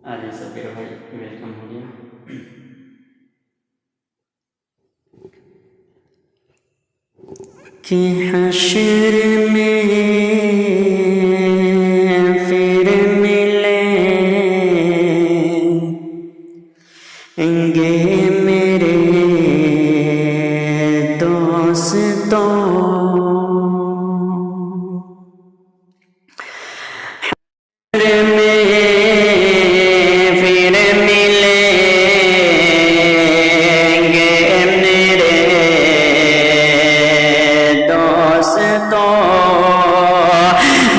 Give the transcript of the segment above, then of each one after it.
آ جائیں سبیر بھائی، ویلکم ہو گیا۔ کہ حشر میں پھر ملیں گے میرے دوستوں،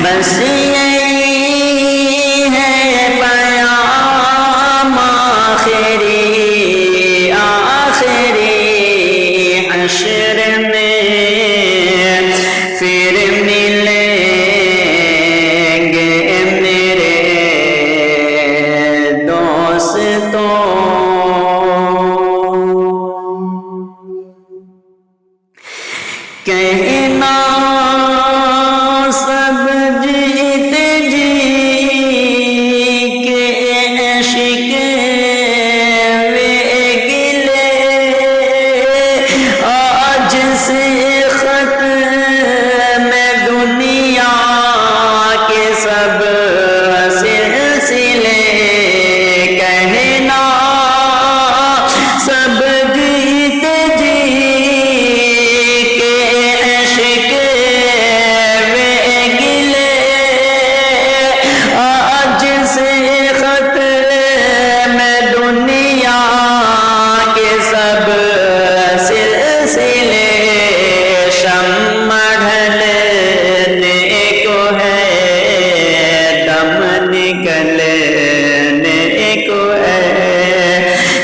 بس یہی ہے پیام آخری حشر میں پھر ملیں گے میرے دوستوں، کہنا سب جیت جی کے عشق وے گلے، آج سے ختم دنیا کے سب سلسلے، کہنا سب جیت جی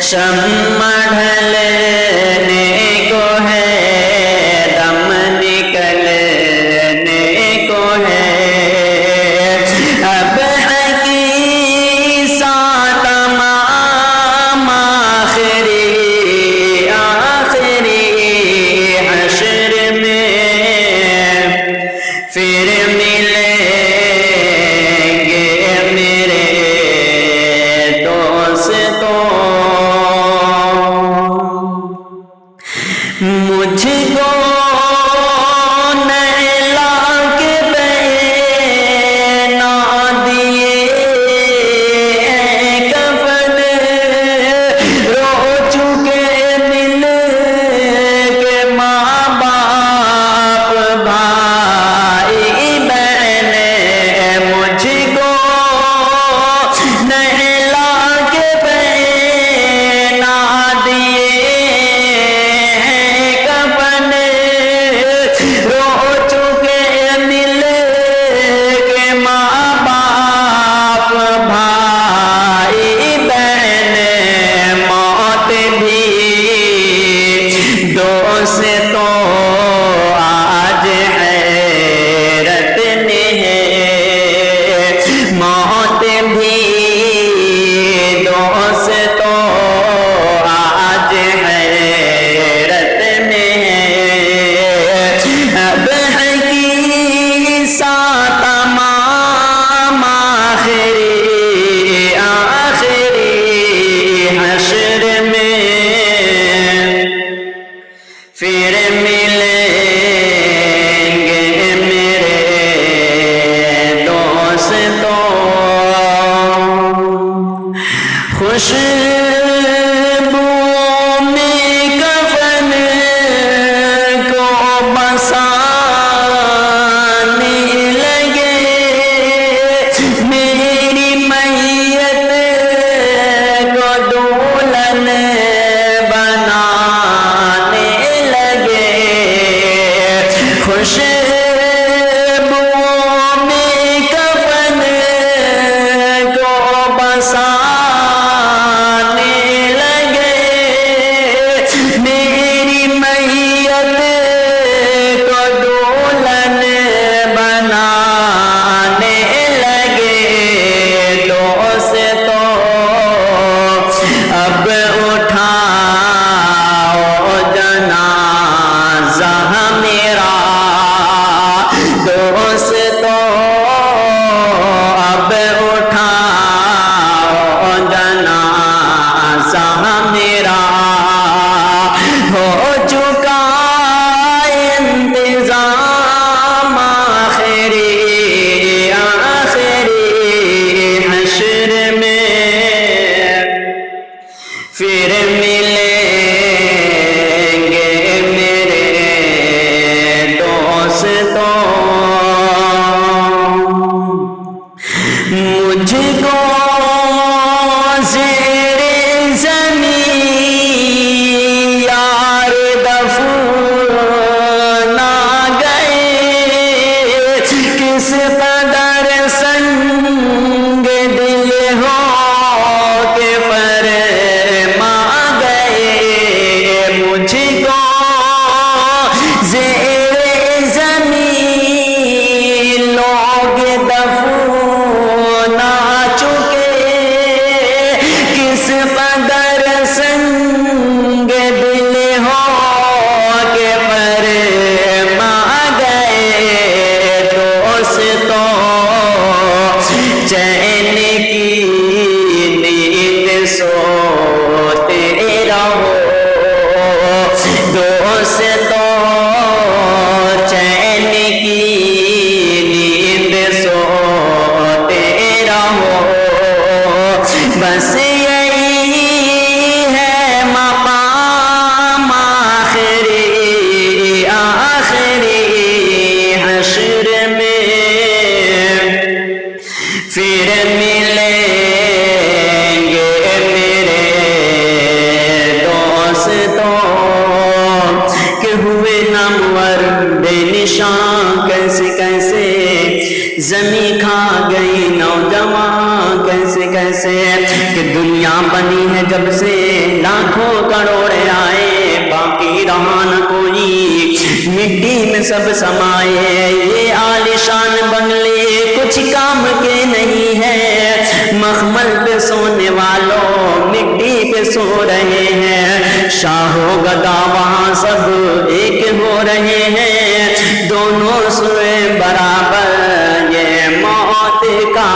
شمع ڈھلنے کو ہے، دم نکلنے کو ہے، اب ہے قیصہ تمام آخری حشر میں پھر ملیں گے میرے دوستوں، مجھ کو نیلا کے پہنا دیے کفن، رو چکے مل کے ماں باپ بھائی بہن، مجھ کو نیلا کے پہنا دیے دوستوں، آج حیرت میں ہے، موت بھی دوستوں آج حیرت میں ہے، اب ہے قیصہ تمام آخری حشر میں پھر ملیں گے میرے دوستوں، خوشبو میں کفن کو بسانے لگے، میری میت کو دلہن بنانے لگے، خوشبو میں کفن پھر ملیں گے میرے دوستوں کہ ہوئے نامور بے نشان کیسے کیسے زمین کھا گئی نوجوان کیسے کیسے کہ دنیا بنی ہے جب سے لاکھوں کروڑے آئے باقی رہا نہ کوئی مٹی میں سب سمائے یہ عالیشان بنگلے کچھ کام کے نہیں ہے مخمل پہ سونے والوں مٹی پہ سو رہے ہیں شاہ و گدا وہاں سب ایک ہو رہے ہیں دونوں سوئے برابر یہ موت کا